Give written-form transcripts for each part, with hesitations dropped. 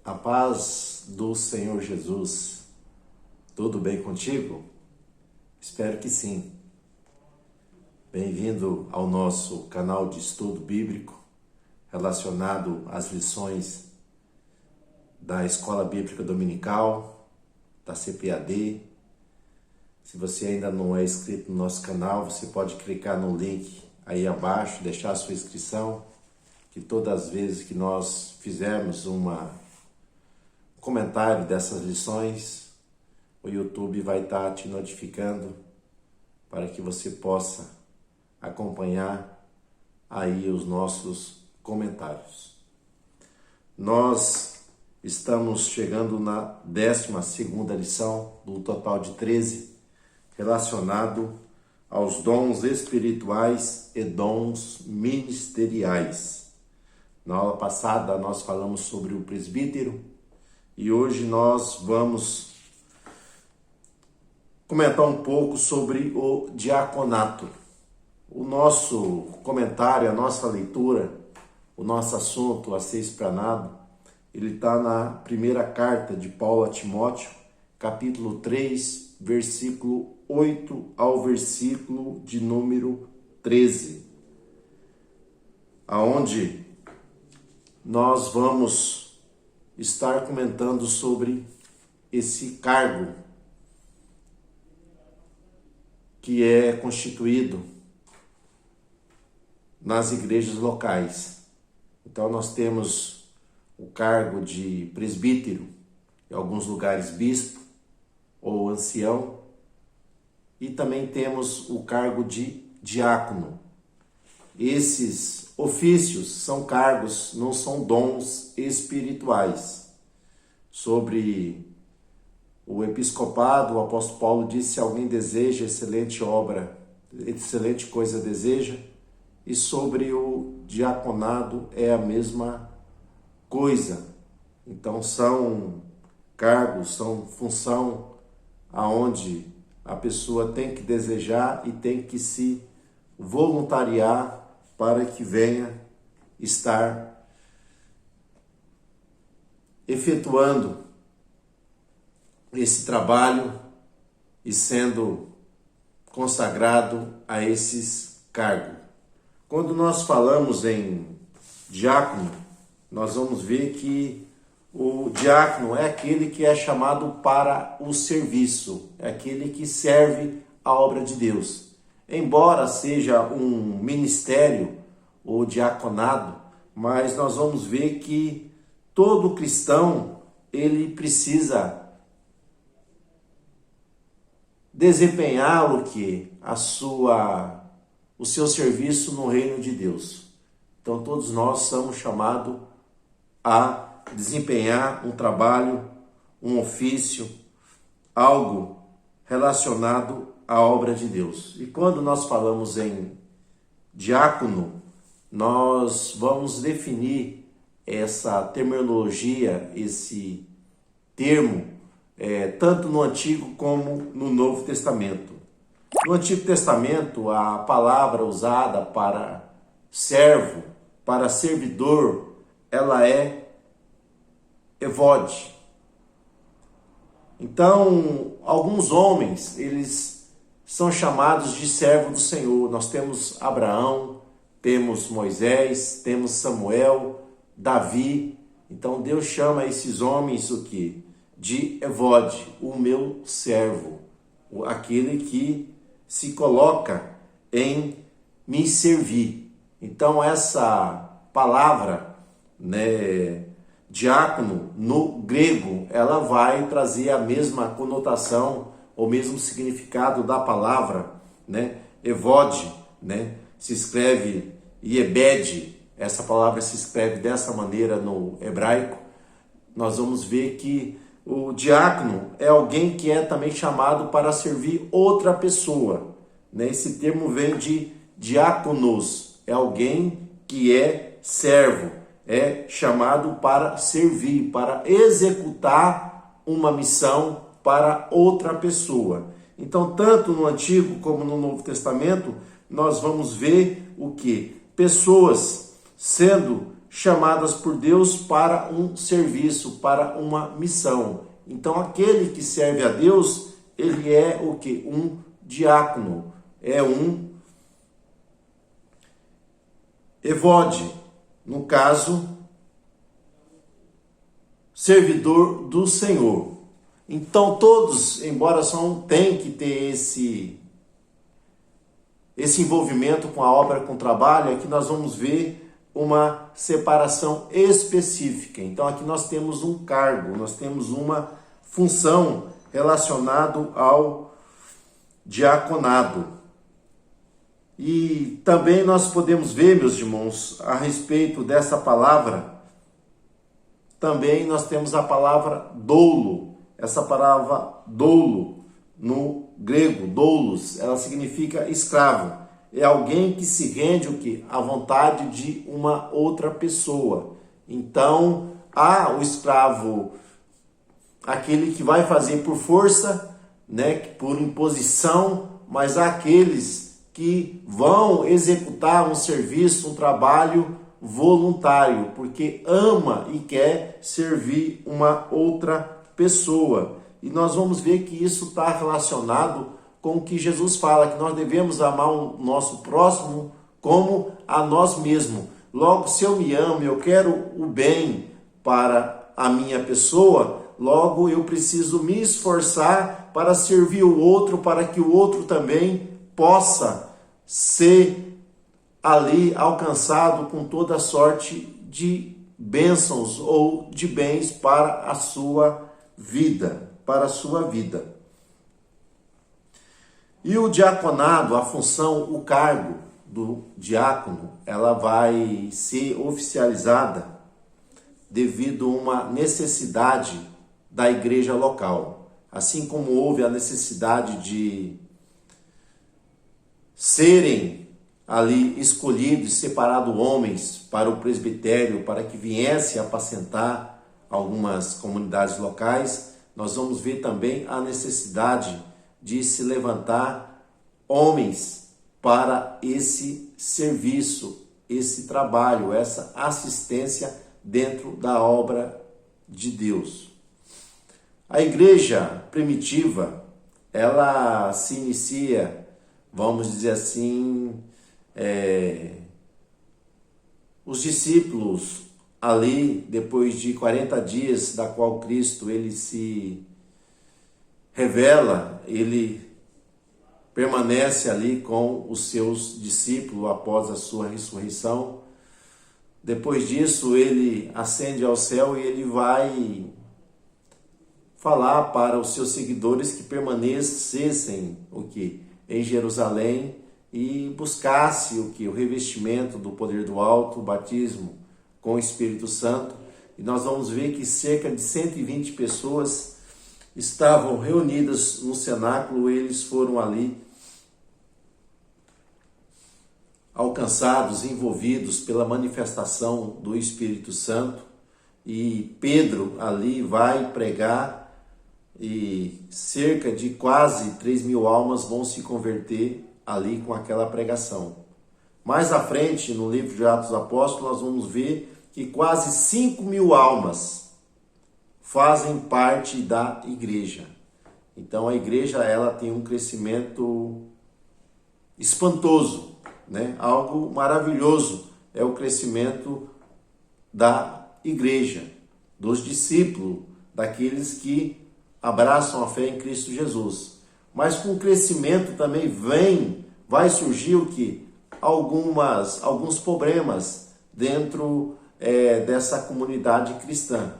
A paz do Senhor Jesus. Tudo bem contigo? Espero que sim. Bem-vindo ao nosso canal de estudo bíblico relacionado às lições da Escola Bíblica Dominical, da CPAD. Se você ainda não é inscrito no nosso canal, você pode clicar no link aí abaixo, deixar a sua inscrição, que todas as vezes que nós fizermos um comentário dessas lições, o YouTube vai estar te notificando para que você possa acompanhar aí os nossos comentários. Nós estamos chegando na 12ª lição do total de 13, relacionado aos dons espirituais e dons ministeriais. Na aula passada nós falamos sobre o presbítero e hoje nós vamos comentar um pouco sobre o diaconato. O nosso comentário, a nossa leitura, o nosso assunto a ser explanado, ele está na primeira carta de Paulo a Timóteo, capítulo 3, versículo 8 ao versículo de número 13, aonde nós vamos estar comentando sobre esse cargo que é constituído nas igrejas locais. Então nós temos o cargo de presbítero, em alguns lugares bispo ou ancião, e também temos o cargo de diácono. Esses ofícios são cargos, não são dons espirituais. Sobre o episcopado, o apóstolo Paulo disse: se alguém deseja excelente obra, excelente coisa deseja. E sobre o diaconado é a mesma coisa. Então são cargos, são função aonde a pessoa tem que desejar e tem que se voluntariar para que venha estar efetuando esse trabalho e sendo consagrado a esses cargos. Quando nós falamos em diácono, nós vamos ver que o diácono é aquele que é chamado para o serviço, é aquele que serve a obra de Deus. Embora seja um ministério, o diaconado, mas nós vamos ver que todo cristão, ele precisa desempenhar o seu serviço no reino de Deus. Então todos nós somos chamados a desempenhar um trabalho, um ofício, algo relacionado à obra de Deus. E quando nós falamos em diácono, nós vamos definir essa terminologia, esse termo, tanto no Antigo como no Novo Testamento. No Antigo Testamento, a palavra usada para servo, para servidor, ela é evode. Então, alguns homens, eles são chamados de servo do Senhor. Nós temos Abraão, temos Moisés, temos Samuel, Davi. Então Deus chama esses homens o quê? De evode, o meu servo, aquele que se coloca em me servir. Então essa palavra, diácono, no grego, ela vai trazer a mesma conotação, o mesmo significado da palavra, evode, se escreve Yebed, essa palavra se escreve dessa maneira no hebraico. Nós vamos ver que o diácono é alguém que é também chamado para servir outra pessoa. Esse termo vem de diáconos, é alguém que é servo, é chamado para servir, para executar uma missão para outra pessoa. Então, tanto no Antigo como no Novo Testamento, nós vamos ver o que? Pessoas sendo chamadas por Deus para um serviço, para uma missão. Então, aquele que serve a Deus, ele é o quê? Um diácono, é um evode, no caso, servidor do Senhor. Então, todos, embora tenham que ter esse envolvimento com a obra, com o trabalho, aqui nós vamos ver uma separação específica. Então, aqui nós temos um cargo, nós temos uma função relacionada ao diaconado. E também nós podemos ver, meus irmãos, a respeito dessa palavra, também nós temos a palavra doulo. Essa palavra doulo, no grego, doulos, ela significa escravo. É alguém que se rende o quê? À vontade de uma outra pessoa. Então, há o escravo, aquele que vai fazer por força, né, por imposição, mas há aqueles que vão executar um serviço, um trabalho voluntário, porque ama e quer servir uma outra pessoa. E nós vamos ver que isso está relacionado com o que Jesus fala, que nós devemos amar o nosso próximo como a nós mesmos. Logo, se eu me amo, eu quero o bem para a minha pessoa, logo eu preciso me esforçar para servir o outro, para que o outro também possa ser ali alcançado com toda sorte de bênçãos ou de bens para a sua vida, E o diaconado, a função, o cargo do diácono, ela vai ser oficializada devido a uma necessidade da igreja local. Assim como houve a necessidade de serem ali escolhidos, separados homens para o presbitério, para que viesse apacentar algumas comunidades locais, nós vamos ver também a necessidade de se levantar homens para esse serviço, esse trabalho, essa assistência dentro da obra de Deus. A igreja primitiva, ela se inicia, vamos dizer assim, os discípulos ali, depois de 40 dias, da qual Cristo ele se revela, ele permanece ali com os seus discípulos após a sua ressurreição. Depois disso, ele ascende ao céu e ele vai falar para os seus seguidores que permanecessem em Jerusalém e buscasse o revestimento do poder do alto, o batismo com o Espírito Santo. E nós vamos ver que cerca de 120 pessoas estavam reunidas no cenáculo, eles foram ali alcançados, envolvidos pela manifestação do Espírito Santo, e Pedro ali vai pregar e cerca de quase 3.000 almas vão se converter ali com aquela pregação. Mais à frente, no livro de Atos dos Apóstolos, nós vamos ver que quase 5.000 almas fazem parte da igreja. Então a igreja ela tem um crescimento espantoso, né? Algo maravilhoso é o crescimento da igreja, dos discípulos, daqueles que abraçam a fé em Cristo Jesus. Mas com o crescimento também vai surgir alguns problemas dentro dessa comunidade cristã.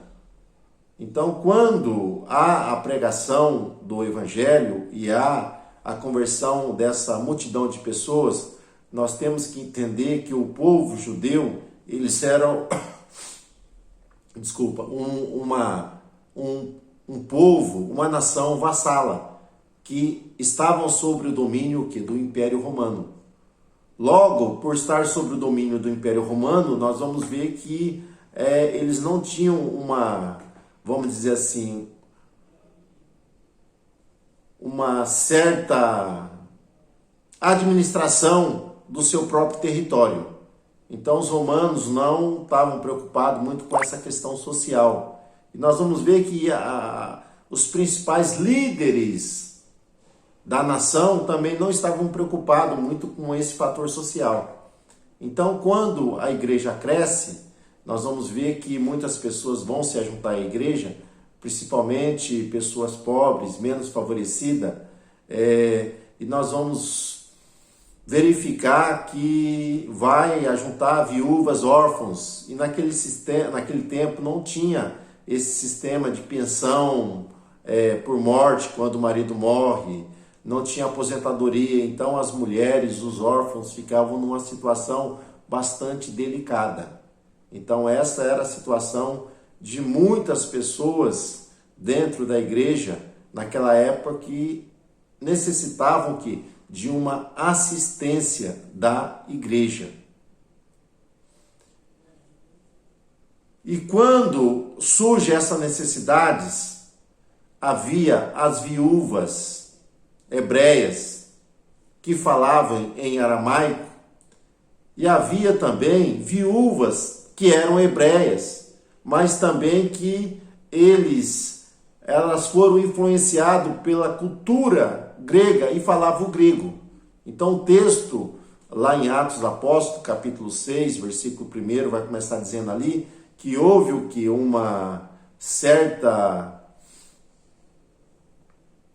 Então, quando há a pregação do Evangelho e há a conversão dessa multidão de pessoas, nós temos que entender que o povo judeu, eles eram, um povo, uma nação vassala, que estavam sobre o domínio do Império Romano. Logo, por estar sobre o domínio do Império Romano, nós vamos ver que eles não tinham vamos dizer assim, uma certa administração do seu próprio território. Então os romanos não estavam preocupados muito com essa questão social. E nós vamos ver que os principais líderes da nação também não estavam preocupados muito com esse fator social. Então, quando a igreja cresce, nós vamos ver que muitas pessoas vão se juntar à igreja, principalmente pessoas pobres, menos favorecidas, e nós vamos verificar que vai ajuntar viúvas, órfãos, e naquele tempo não tinha esse sistema de pensão por morte, quando o marido morre, não tinha aposentadoria, então as mulheres, os órfãos ficavam numa situação bastante delicada. Então essa era a situação de muitas pessoas dentro da igreja naquela época que necessitavam de uma assistência da igreja. E quando surge essa necessidade, havia as viúvas hebreias que falavam em aramaico e havia também viúvas que eram hebreias, mas também que elas foram influenciadas pela cultura grega e falavam o grego. Então o texto lá em Atos dos Apóstolos, capítulo 6, versículo 1, vai começar dizendo ali que houve uma certa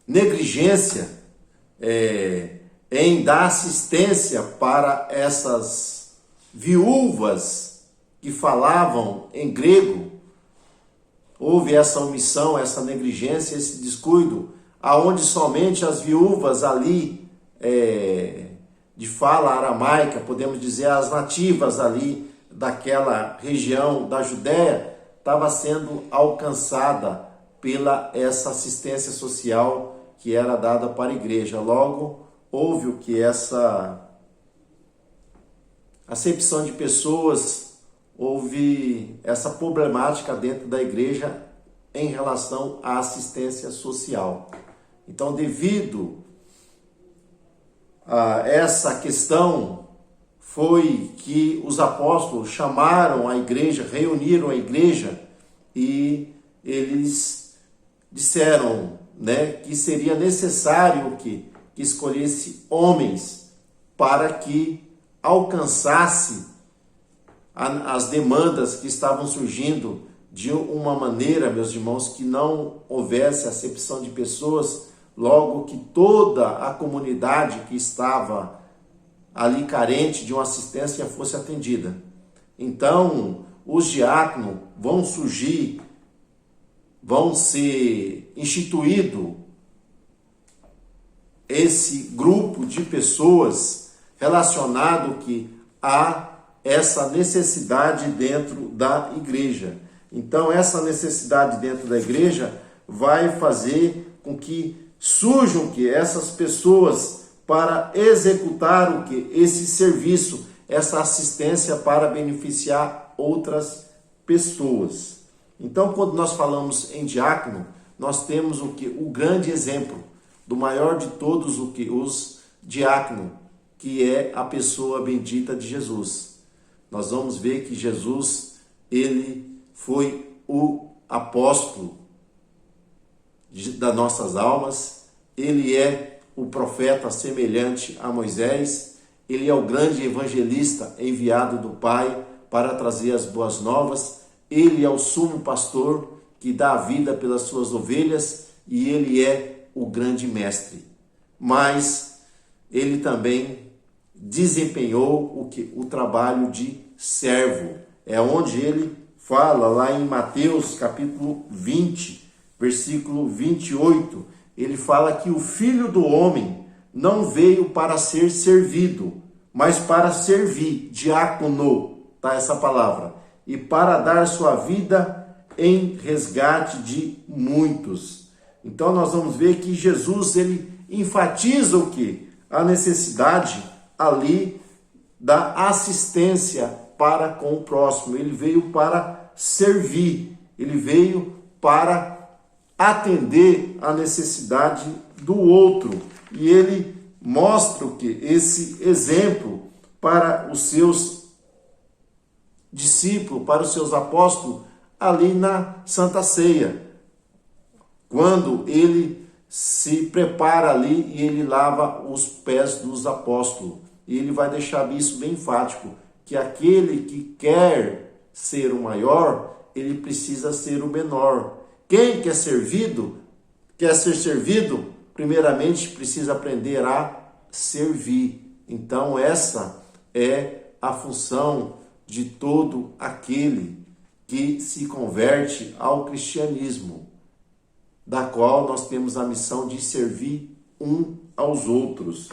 negligência em dar assistência para essas viúvas que falavam em grego. Houve essa omissão, essa negligência, esse descuido, aonde somente as viúvas ali de fala aramaica, podemos dizer as nativas ali daquela região da Judéia, estava sendo alcançada pela essa assistência social que era dada para a igreja. Logo, houve essa acepção de pessoas, houve essa problemática dentro da igreja em relação à assistência social. Então, devido a essa questão, foi que os apóstolos chamaram a igreja, reuniram a igreja e eles disseram, que seria necessário que escolhesse homens para que alcançasse as demandas que estavam surgindo de uma maneira, meus irmãos, que não houvesse acepção de pessoas, logo que toda a comunidade que estava ali carente de uma assistência fosse atendida. Então, os diáconos vão surgir, vão ser instituído esse grupo de pessoas relacionado a essa necessidade dentro da igreja. Então, essa necessidade dentro da igreja vai fazer com que surjam essas pessoas para executar esse serviço, essa assistência para beneficiar outras pessoas. Então, quando nós falamos em diácono, nós temos o grande exemplo do maior de todos os diáconos, que é a pessoa bendita de Jesus. Nós vamos ver que Jesus, ele foi o apóstolo das nossas almas, ele é o profeta semelhante a Moisés, ele é o grande evangelista enviado do Pai para trazer as boas novas, ele é o sumo pastor que dá a vida pelas suas ovelhas e ele é o grande mestre. Mas ele também desempenhou o trabalho de servo. É onde ele fala lá em Mateus capítulo 20, versículo 28, ele fala que o Filho do Homem não veio para ser servido, mas para servir, diácono, tá essa palavra, e para dar sua vida em resgate de muitos. Então nós vamos ver que Jesus, ele enfatiza a necessidade ali da assistência para com o próximo. Ele veio para servir, ele veio para atender a necessidade do outro. E ele mostra esse exemplo para os seus discípulos, para os seus apóstolos, ali na Santa Ceia, quando ele se prepara ali e ele lava os pés dos apóstolos. E ele vai deixar isso bem enfático, que aquele que quer ser o maior, ele precisa ser o menor. Quem quer ser servido, primeiramente precisa aprender a servir. Então essa é a função de todo aquele que se converte ao cristianismo, da qual nós temos a missão de servir uns aos outros.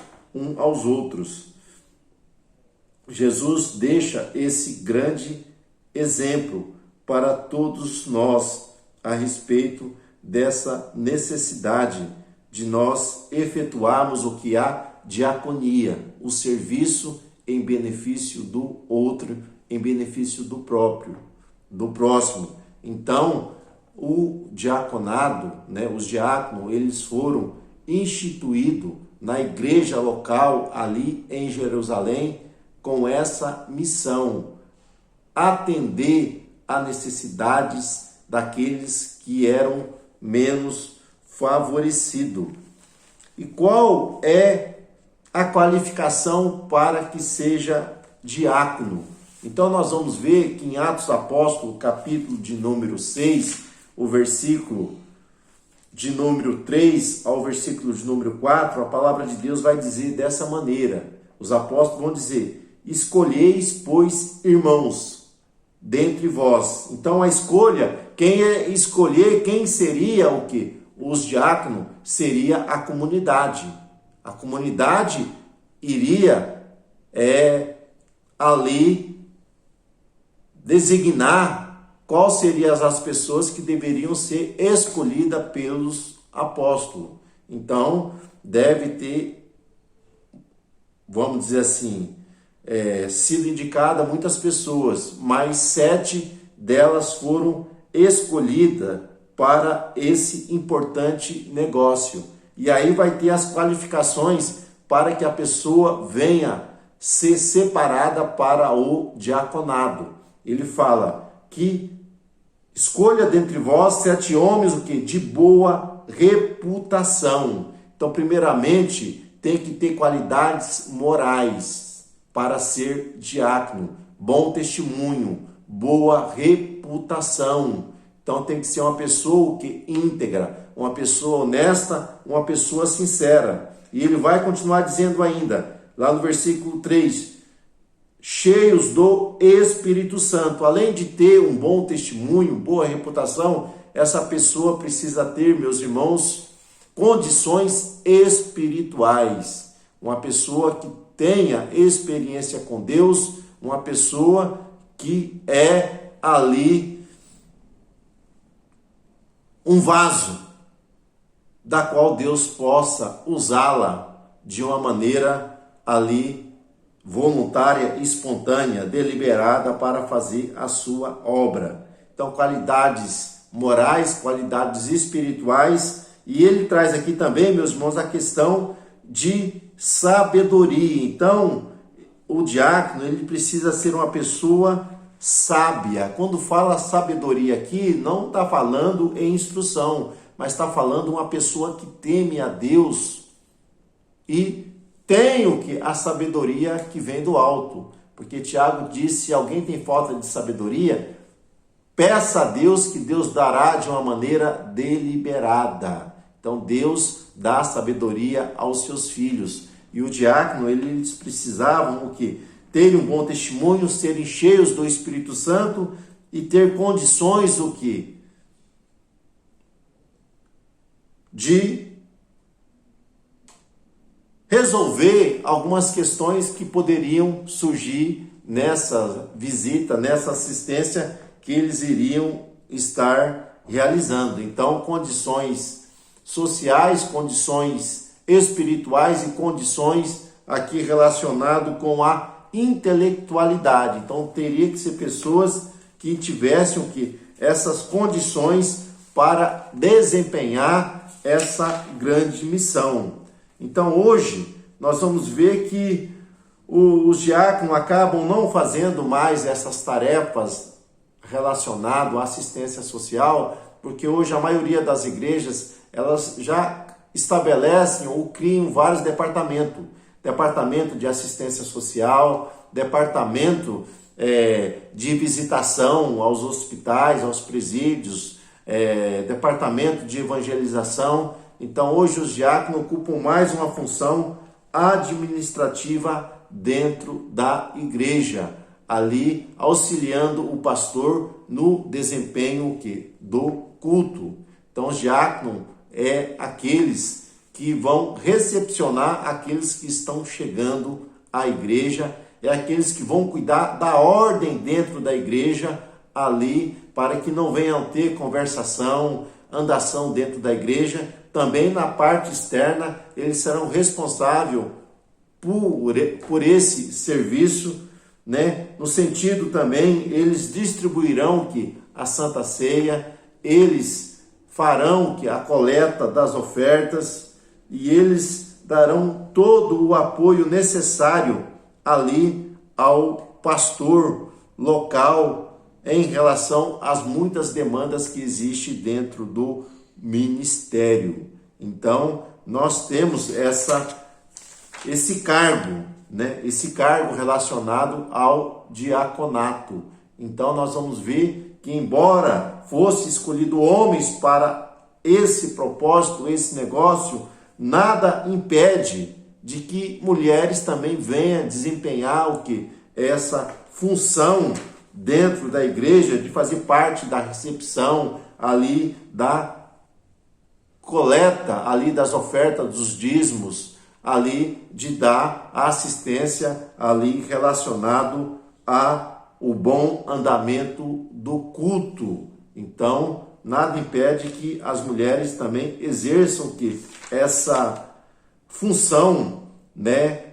Jesus deixa esse grande exemplo para todos nós a respeito dessa necessidade de nós efetuarmos o que há diaconia, o serviço em benefício do outro, em benefício do próximo. Então, o diaconado, os diáconos, eles foram instituídos na igreja local ali em Jerusalém com essa missão: atender a necessidades daqueles que eram menos favorecidos. E qual é a qualificação para que seja diácono? Então nós vamos ver que em Atos Apóstolos, capítulo de número 6, o versículo de número 3 ao versículo de número 4, a palavra de Deus vai dizer dessa maneira. Os apóstolos vão dizer: escolheis, pois, irmãos, dentre vós. Então a escolha, quem é escolher, quem seria o quê? Os diáconos, seria a comunidade. A comunidade iria ali designar quais seriam as pessoas que deveriam ser escolhidas pelos apóstolos. Então, deve ter, vamos dizer assim, sido indicada muitas pessoas, mas 7 delas foram escolhidas para esse importante negócio. E aí vai ter as qualificações para que a pessoa venha ser separada para o diaconado. Ele fala que escolha dentre vós 7 homens o quê? De boa reputação. Então, primeiramente, tem que ter qualidades morais para ser diácono, bom testemunho, boa reputação. Então tem que ser uma pessoa que íntegra, uma pessoa honesta, uma pessoa sincera. E ele vai continuar dizendo ainda, lá no versículo 3, cheios do Espírito Santo. Além de ter um bom testemunho, boa reputação, essa pessoa precisa ter, meus irmãos, condições espirituais. Uma pessoa que tenha experiência com Deus, uma pessoa que é ali um vaso da qual Deus possa usá-la de uma maneira ali voluntária, espontânea, deliberada para fazer a sua obra. Então, qualidades morais, qualidades espirituais, e ele traz aqui também, meus irmãos, a questão de sabedoria. Então, o diácono, ele precisa ser uma pessoa sábia. Quando fala sabedoria aqui, não está falando em instrução, mas está falando uma pessoa que teme a Deus e tem o que? A sabedoria que vem do alto. Porque Tiago disse, se alguém tem falta de sabedoria, peça a Deus que Deus dará de uma maneira deliberada. Então Deus dá sabedoria aos seus filhos. E o diácono, eles precisavam o quê? Ter um bom testemunho, serem cheios do Espírito Santo e ter condições o quê? De resolver algumas questões que poderiam surgir nessa visita, nessa assistência que eles iriam estar realizando. Então, condições sociais, condições espirituais e condições aqui relacionado com a intelectualidade. Então, teria que ser pessoas que tivessem o quê? Essas condições para desempenhar essa grande missão. Então, hoje, nós vamos ver que os diáconos acabam não fazendo mais essas tarefas relacionadas à assistência social, porque hoje a maioria das igrejas, elas já estabelecem ou criam vários departamentos. Departamento de assistência social, departamento de visitação aos hospitais, aos presídios, departamento de evangelização. Então hoje os diáconos ocupam mais uma função administrativa dentro da igreja, ali auxiliando o pastor no desempenho do culto. Então os diáconos aqueles que vão recepcionar aqueles que estão chegando à igreja, aqueles que vão cuidar da ordem dentro da igreja ali, para que não venham ter conversação, andação dentro da igreja. Também na parte externa, eles serão responsáveis por esse serviço, né? No sentido também, eles distribuirão a Santa Ceia, eles farão a coleta das ofertas e eles darão todo o apoio necessário ali ao pastor local em relação às muitas demandas que existem dentro do ministério. Então, nós temos esse cargo, né? Esse cargo relacionado ao diaconato. Então, nós vamos ver que, embora fosse escolhido homens para esse propósito, esse negócio, nada impede de que mulheres também venham desempenhar essa função dentro da igreja, de fazer parte da recepção ali, da coleta ali das ofertas dos dízimos, ali de dar assistência ali relacionado ao bom andamento do culto. Então, nada impede que as mulheres também exerçam essa função, né,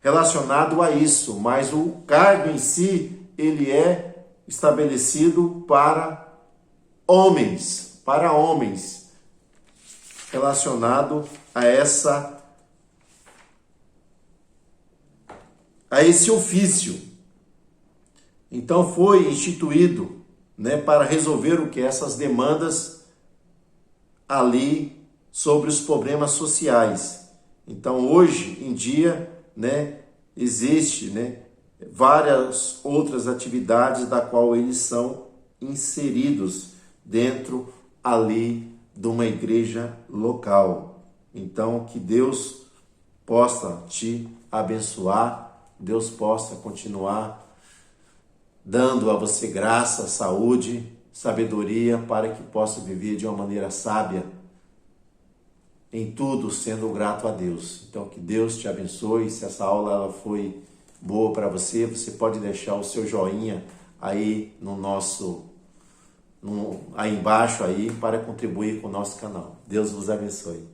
relacionado a isso, mas o cargo em si, ele é estabelecido para homens, relacionado a esse ofício. Então foi instituído, né, para resolver essas demandas ali sobre os problemas sociais. Então hoje em dia, né, existe, né, várias outras atividades da qual eles são inseridos dentro ali de uma igreja local. Então que Deus possa te abençoar, Deus possa continuar dando a você graça, saúde, sabedoria, para que possa viver de uma maneira sábia, em tudo sendo grato a Deus. Então que Deus te abençoe. Se essa aula ela foi boa para você, você pode deixar o seu joinha aí aí embaixo aí, para contribuir com o nosso canal. Deus vos abençoe.